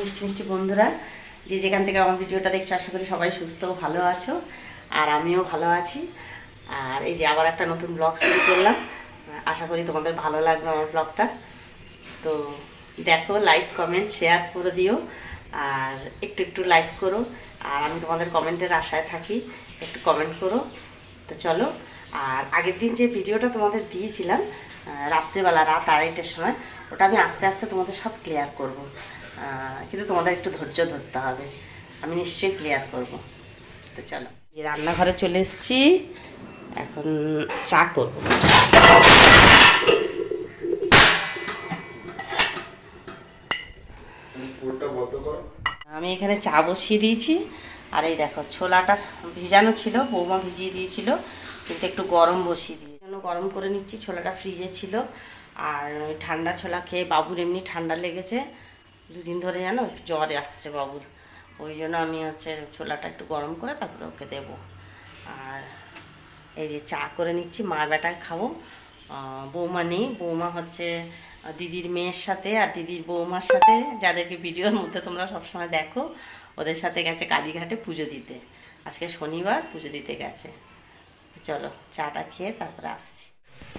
মিষ্টি মিষ্টি বন্ধুরা, যে যেখান থেকে আমার ভিডিওটা দেখছো, আশা করি সবাই সুস্থ ও ভালো আছো। আর আমিও ভালো আছি। আর এই যে আবার একটা নতুন ব্লগ শুরু করলাম। আশা করি তোমাদের ভালো লাগবে আমার ব্লগটা। তো দেখো, লাইক কমেন্ট শেয়ার করে দিও, আর একটু একটু লাইক করো। আর আমি তোমাদের কমেন্টের আশায় থাকি, একটু কমেন্ট করো। তো চলো, আর আগের দিন যে ভিডিওটা তোমাদের দিয়েছিলাম রাত্রেবেলা, রাত 2:30টার সময়, ওটা আমি আস্তে আস্তে তোমাদের সব ক্লিয়ার করব। কিন্তু তোমাদের একটু ধৈর্য ধরতে হবে, আমি নিশ্চয়ই ক্লিয়ার করব। তো চলো, যে রান্নাঘরে চলে এসেছি, এখন চা করব। আমি এখানে চা বসিয়ে দিয়েছি। আর এই দেখো, ছোলাটা ভিজানো ছিল, বৌমা ভিজিয়ে দিয়েছিল, কিন্তু একটু গরম বসিয়ে দিয়ে গরম করে নিচ্ছি। ছোলাটা ফ্রিজে ছিল, আর ওই ঠান্ডা ছোলা খেয়ে বাবুর এমনি ঠান্ডা লেগেছে, দুদিন ধরে জানো জ্বর আসছে বাবুর। ওই জন্য আমি ছোলাটা একটু গরম করে তারপরে ওকে দেবো। আর এই যে চা করে নিচ্ছি, মা বেটায় খাবো। বৌমা নেই, বৌমা দিদির মেয়ের সাথে আর দিদির বৌমার সাথে, যাদেরকে ভিডিওর মধ্যে তোমরা সবসময় দেখো, ওদের সাথে গেছে কালীঘাটে পুজো দিতে। আজকে শনিবার, পুজো দিতে গেছে। চলো, চাটা খেয়ে তারপরে আসছি।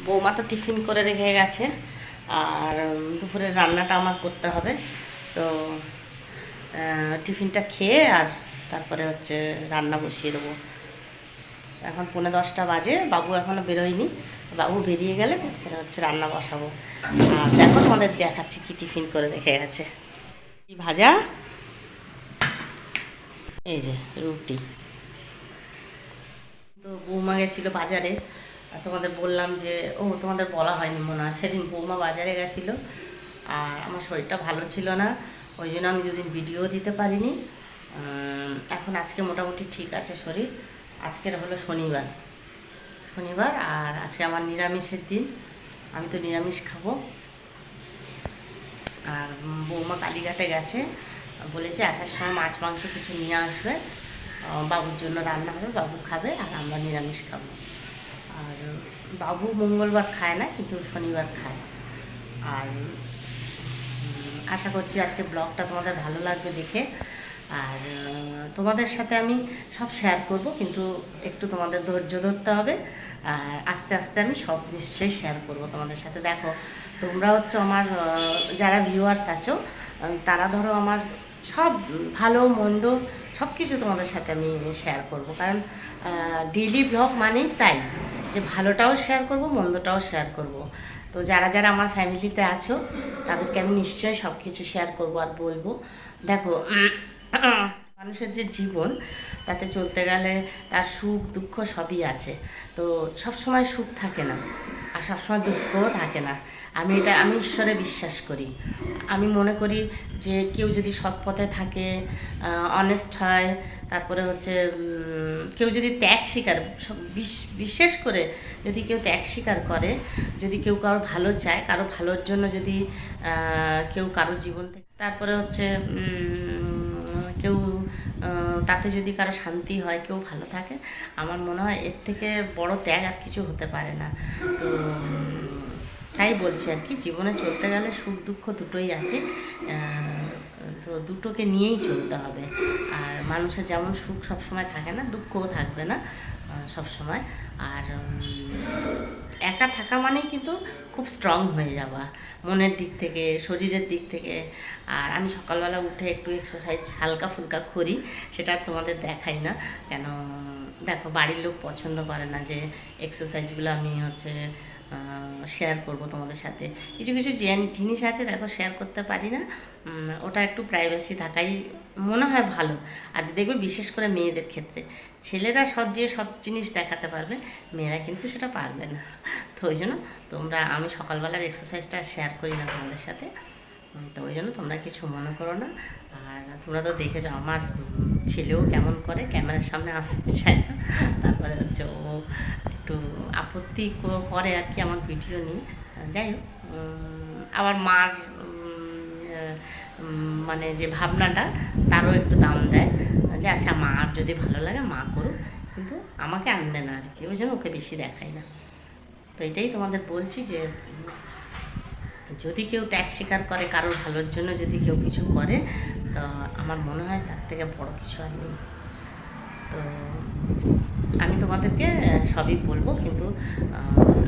বৌমা তো টিফিন করে রেখে গেছে, আর দুপুরের রান্নাটা আমার করতে হবে। তো টিফিনটা খেয়ে আর তারপরে রান্না বসিয়ে দেবো। এখন 9:45 বাজে, বাবু এখনও বেরোয়নি। বাবু বেরিয়ে গেলে তারপরে রান্না বসাবো। আর দেখো, তোমাদের দেখাচ্ছি কি টিফিন করে রেখে গেছে। কি ভাজা, এই যে রুটি। তো বৌমা গেছিলো বাজারে, আর তোমাদের বললাম যে, তোমাদের বলা হয়নি মনে হয়, সেদিন বৌমা বাজারে গেছিলো, আর আমার শরীরটা ভালো ছিল না, ওই জন্য আমি দুদিন ভিডিও দিতে পারিনি। এখন আজকে মোটামুটি ঠিক আছে শরীর। আজকের হলো শনিবার, আর আজকে আমার নিরামিষের দিন, আমি তো নিরামিষ খাবো। আর বৌমা কালীঘাটে গেছে, বলেছে আসার সময় মাছ মাংস কিছু নিয়ে আসবে, বাবুর জন্য রান্না হবে, বাবু খাবে, আর আমরা নিরামিষ খাবো। আর বাবু মঙ্গলবার খায় না, কিন্তু শনিবার খায়। আর আশা করছি আজকে ব্লগটা তোমাদের ভালো লাগবে দেখে। আর তোমাদের সাথে আমি সব শেয়ার করব, কিন্তু একটু তোমাদের ধৈর্য ধরতে হবে। আর আস্তে আস্তে আমি সব নিশ্চয়ই শেয়ার করব তোমাদের সাথে। দেখো, তোমরা আমার যারা ভিউয়ার্স আছো, তারা ধরো আমার সব ভালো মন্দ সব কিছু তোমাদের সাথে আমি শেয়ার করব। কারণ ডেইলি ব্লগ মানেই তাই, যে ভালোটাও শেয়ার করব, মন্দটাও শেয়ার করব। তো যারা যারা আমার ফ্যামিলিতে আছো, তাদেরকে আমি নিশ্চয়ই সব কিছু শেয়ার করব আর বলবো। দেখো, মানুষের যে জীবন, তাতে চলতে গেলে তার সুখ দুঃখ সবই আছে। তো সব সময় সুখ থাকে না, আর সবসময় দুঃখও থাকে না। আমি ঈশ্বরে বিশ্বাস করি। আমি মনে করি যে কেউ যদি সৎ পথে থাকে, অনেস্ট হয়, তারপরে কেউ যদি ত্যাগ স্বীকার, বিশেষ করে যদি কেউ ত্যাগ স্বীকার করে, যদি কেউ কারো ভালো চায়, কারো ভালোর জন্য যদি কেউ কারো জীবন থেকে, তারপরে কেউ তাতে যদি কারো শান্তি হয়, কেউ ভালো থাকে, আমার মনে হয় এর থেকে বড় ত্যাগ আর কিছু হতে পারে না। তো তাই বলছি আর কি, জীবনে চলতে গেলে সুখ দুঃখ দুটোই আছে, তো দুটোকে নিয়েই চলতে হবে। আর মানুষের যেমন সুখ সবসময় থাকে না, দুঃখও থাকবে না সবসময়। আর একা থাকা মানেই কিন্তু খুব স্ট্রং হয়ে যাওয়া, মনের দিক থেকে, শরীরের দিক থেকে। আর আমি সকালবেলা উঠে একটু এক্সারসাইজ হালকা ফুলকা করি, সেটা তোমাদের দেখাই না কেন। দেখো, বাড়ির লোক পছন্দ করে না যে এক্সারসাইজগুলো আমি শেয়ার করব তোমাদের সাথে। কিছু কিছু জিনিস আছে, দেখো, শেয়ার করতে পারি না, ওটা একটু প্রাইভেসি থাকাই মনে হয় ভালো। আর দেখবে, বিশেষ করে মেয়েদের ক্ষেত্রে, ছেলেরা সব জিনিস দেখাতে পারবে, মেয়েরা কিন্তু সেটা পারবে না। তো ওই জন্য আমি সকালবেলার এক্সারসাইজটা শেয়ার করি না তোমাদের সাথে। তো ওই জন্য তোমরা কিছু মনে করো না। আর তোমরা তো দেখেছো আমার ছেলেও কেমন করে, ক্যামেরার সামনে আসতে চায় না, তারপরে ও একটু আপত্তি করে আর কি আমার ভিডিও নিয়ে। যাই হোক, আবার মার মানে যে ভাবনাটা, তারও একটু দাম দেয়, যে আচ্ছা মার যদি ভালো লাগে মা করুক, কিন্তু আমাকে আনবে না আর কি, ওই জন্য ওকে বেশি দেখাই না। তো এটাই তোমাদের বলছি যে যদি কেউ ত্যাগ স্বীকার করে, কারোর ভালোর জন্য যদি কেউ কিছু করে, তো তো আমার মনে হয় তার থেকে বড় কিছু আর নেই। তো আমি তোমাদেরকে সবই বলবো, কিন্তু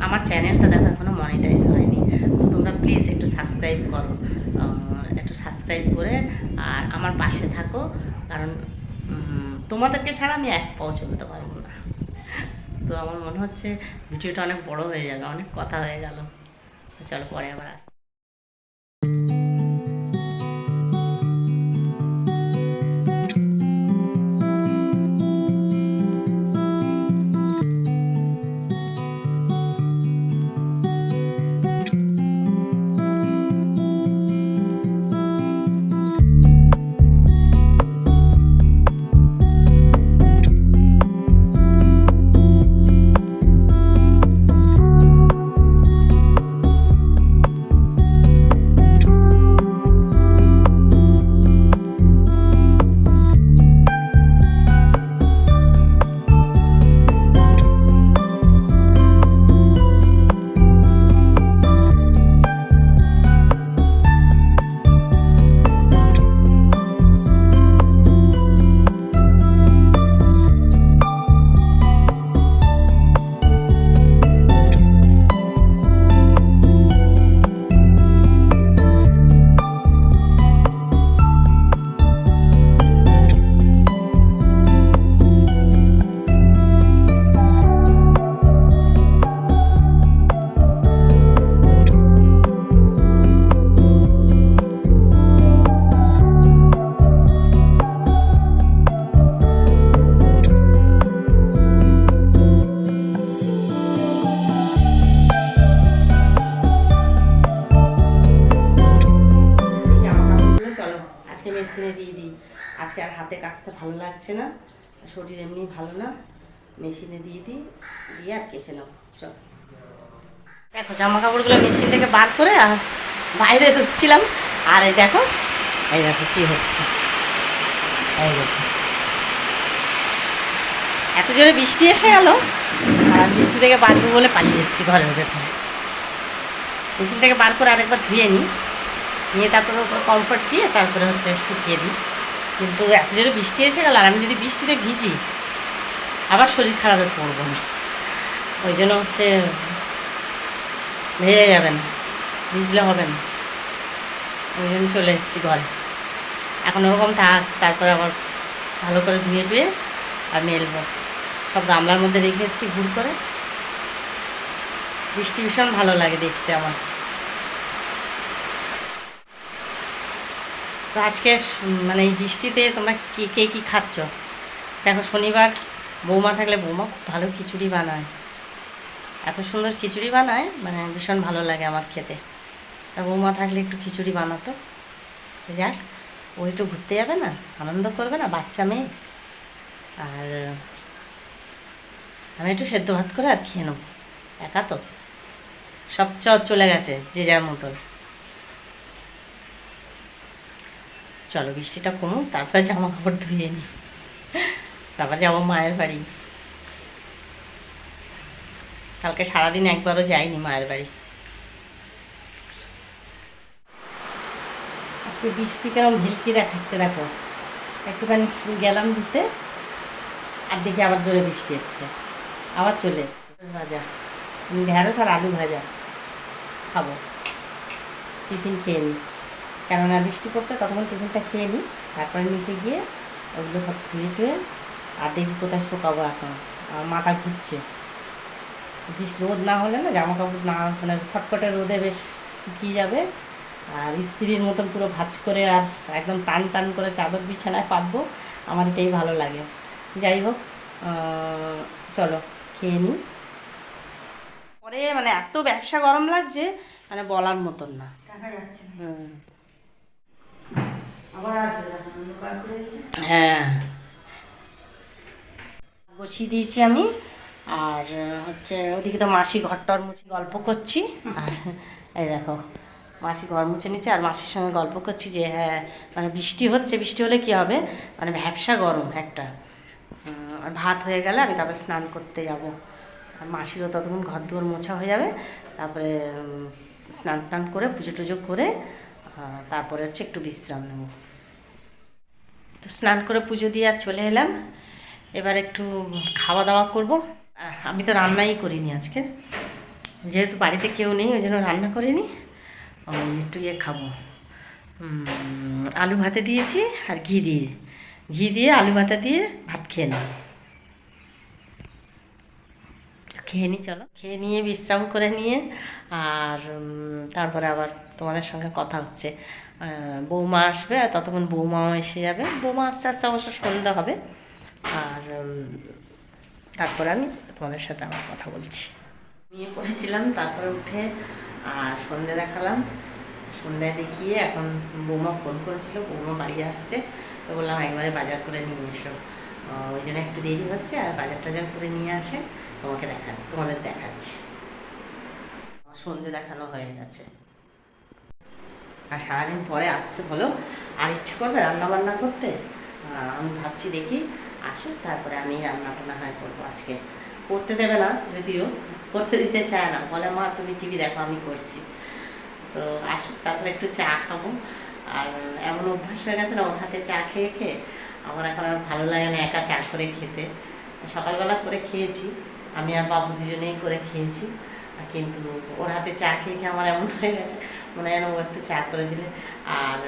আমার চ্যানেলটা দেখো এখনও মনিটাইজ হয়নি। তো তোমরা প্লিজ একটু সাবস্ক্রাইব করো, একটু সাবস্ক্রাইব করে আর আমার পাশে থাকো, কারণ তোমাদেরকে ছাড়া আমি এক পাও চলতে পারবো না। তো আমার মনে হচ্ছে ভিডিওটা অনেক বড় হয়ে যাবে, অনেক কথা হয়ে গেল। চলো পরে আবার আসি। মেশিনে দিয়ে দিই। আজকে আর হাতে কাচতে ভালো লাগছে না, শরীর এমনি ভালো না, মেশিনে দিয়ে দিই, দিয়ে আর কেচে নেব। চল দেখো জামা কাপড়গুলো মেশিন থেকে বার করে আর বাইরে ধুচ্ছিলাম, আর এই দেখো কী হচ্ছে। এই দেখো এত জোরে বৃষ্টি এসে গেল, আর বৃষ্টি থেকে বাঁচবো বলে পালিয়ে এসেছি ঘরের ভেতরে। মেশিন থেকে বার করে আরেকবার ধুয়ে নিয়ে তারপরে ওপরে কমফর্ট দিয়ে তারপরে হচ্ছে শুকিয়ে দিই। কিন্তু এত জোরে বৃষ্টি এসে গেল, আর আমি যদি বৃষ্টিতে ভিজি আবার শরীর খারাপে পড়বো না, ওই জন্য হচ্ছে ভেজে যাবে না, ভিজলে হবে না, ওই জন্য চলে এসেছি ঘরে। এখন ওরকম থাক, তারপরে আবার ভালো করে ধুয়ে আর মেলবো। সব গামলার মধ্যে রেখে এসেছি গুড় করে। বৃষ্টি ভীষণ ভালো লাগে দেখতে আমার। তো আজকে মানে এই বৃষ্টিতে তোমরা কে কী খাচ্ছ? দেখো শনিবার বৌমা থাকলে বৌমা খুব ভালো খিচুড়ি বানায়, এত সুন্দর খিচুড়ি বানায়, মানে ভীষণ ভালো লাগে আমার খেতে। তা বৌমা থাকলে একটু খিচুড়ি বানাতো। যাক, ও একটু ঘুরতে যাবে না, আনন্দ করবে না, বাচ্চা মেয়ে, আর আমি একটু সেদ্ধ ভাত করে আর খেয়ে নেবো। একা তো সব চলে গেছে যে যার মতন। চলো বৃষ্টিটা কমুক, তারপরে জামা কাপড় ধুয়ে নিই, তারপর যাবো মায়ের বাড়ি। কালকে সারাদিন একবারও যাইনি মায়ের বাড়ি। আজকে বৃষ্টি কেমন ভেলকি দেখাচ্ছে, দেখো একটুখানি গেলাম ধুতে, আর দেখি আবার জোরে বৃষ্টি এসছে, আবার চলে এসছে। ভাজা ঢেঁড়স আর আলু ভাজা খাবো, টিফিন খেয়ে নিই, কেননা বৃষ্টি পড়ছে, তখন টিফিনটা খেয়ে নিই, তারপরে নিচে গিয়ে ওগুলো সব ধুয়ে আর দেখি কোথায় শুকাবো। এখন আমার মাথা ঘুরছে, রোদ না হলে না, জামা কাপড় না মানে ফটফটে রোদে বেশ শুকিয়ে যাবে, আর স্ত্রীর মতন পুরো ভাঁজ করে আর একদম টান করে চাদর বিছানায় পাতবো, আমার এটাই ভালো লাগে। যাই হোক, চলো খেয়ে নিই। পরে মানে এত ব্যবসা গরম লাগছে, মানে বলার মতন না। হ্যাঁ বসিয়ে দিয়েছি আমি, আর হচ্ছে ওদিকে তো মাসি ঘরটর মুছে গল্প করছি, আর এই দেখো মাসি ঘর মুছে নিচ্ছে, আর মাসির সঙ্গে গল্প করছি যে হ্যাঁ মানে বৃষ্টি হচ্ছে, বৃষ্টি হলে কি হবে, মানে ভ্যাবসা গরম একটা। আর ভাত হয়ে গেলে আমি তারপরে স্নান করতে যাব, আর মাসিরও ততক্ষণ ঘর দুয়ার মোছা হয়ে যাবে, তারপরে স্নান টান করে পুজো টুজো করে তারপরে হচ্ছে একটু বিশ্রাম নেব। তো স্নান করে পুজো দিয়ে আর চলে এলাম। এবার একটু খাওয়া দাওয়া করব। আমি তো রান্নাই করিনি আজকে, যেহেতু বাড়িতে কেউ নেই ওই জন্য রান্না করিনি। ওই একটু খাবো, আলু ভাতে দিয়েছি আর ঘি দিয়ে আলু ভাতে দিয়ে ভাত খেয়ে নেব। খেয়ে নিই, চলো খেয়ে নিয়ে বিশ্রাম করে নিয়ে আর তারপরে আবার তোমাদের সঙ্গে কথা হচ্ছে। বৌমা আসবে আর ততক্ষণ বৌমাও এসে যাবে। বৌমা আস্তে আস্তে অবশ্য সন্ধ্যা হবে। আর তারপরে আমি তোমাদের সাথে আবার কথা বলছি। নিয়ে পড়েছিলাম, তারপরে উঠে আর সন্ধ্যে দেখালাম। সন্ধ্যায় দেখিয়ে এখন বৌমা ফোন করেছিল, বৌমা বাড়ি আসছে, তো বললাম একবারে বাজার করে নিয়ে এসো। ওই জন্য একটু দেরি হচ্ছে, আর বাজার টাজার করে নিয়ে আসে তোমাদের দেখাচ্ছি। সন্ধ্যে দেখানো হয়ে গেছে, আর সারাদিন পরে আসছে বলো, আর ইচ্ছে করবে রান্না বান্না করতে? আমি ভাবছি দেখি আসুক, তারপরে আমি রান্নাটা না হয় করবো। আজকে করতে দেবে না, যদিও করতে দিতে চায় না, বলে মা তুমি টিভি দেখো আমি করছি। তো আসুক, তারপরে একটু চা খাবো। আর এমন অভ্যাস হয়ে গেছে না ওর হাতে চা খেয়ে খেয়ে, আমার এখন আর ভালো লাগে না একা চা করে খেতে। সকালবেলা করে খেয়েছি, আমি আর বাবু দুজনেই করে খেয়েছি, কিন্তু ওর হাতে চা খেয়ে খেয়ে আমার এমন হয়ে গেছে মনে হয় যেন ও একটু চা করে দিলে। আর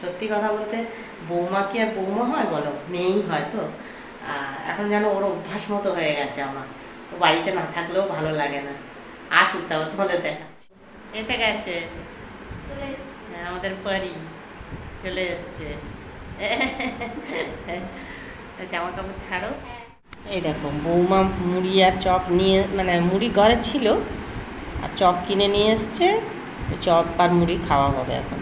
সত্যি কথা বলতে বৌমা কি আর বৌমা হয় বলো, মেয়েই হয়। তো এখন যেন ওর অভ্যাস মতো হয়ে গেছে আমার, ও বাড়িতে না থাকলেও ভালো লাগে না। আসুক, তারপর তোমাদের দেখাচ্ছি। এসে গেছে আমাদের পরি, চলে এসছে। জামা কাপড় ছাড়ো। এই দেখো বৌমা মুড়ি আর চপ নিয়ে, মানে মুড়ি ঘরে ছিল আর চপ কিনে নিয়ে এসছে। চপ আর মুড়ি খাওয়া হবে এখন।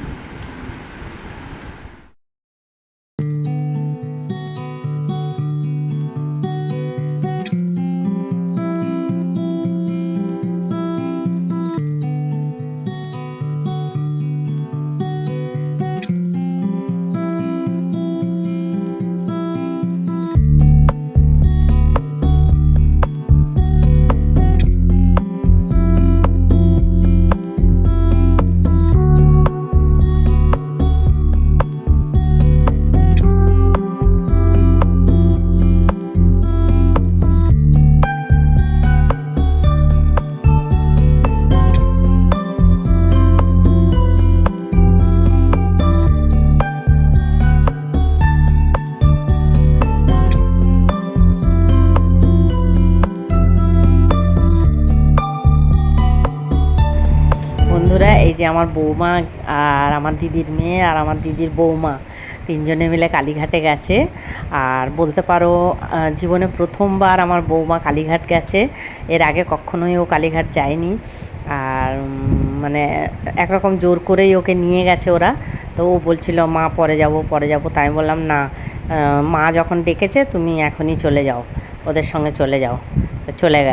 বন্ধুরা, এই যে আমার বৌমা আর আমার দিদির মেয়ে আর আমার দিদির বৌমা তিনজনে মিলে কালীঘাটে গেছে। আর বলতে পারো জীবনে প্রথমবার আমার বৌমা কালীঘাট গেছে, এর আগে কখনোই ও কালীঘাট যায়নি। আর মানে একরকম জোর করেই ওকে নিয়ে গেছে ওরা। তো ও বলছিল মা পরে যাব, তাই আমি বললাম না, মা যখন ডেকেছে তুমি এখনই চলে যাও, ওদের সঙ্গে চলে যাও। তো চলে গেছে।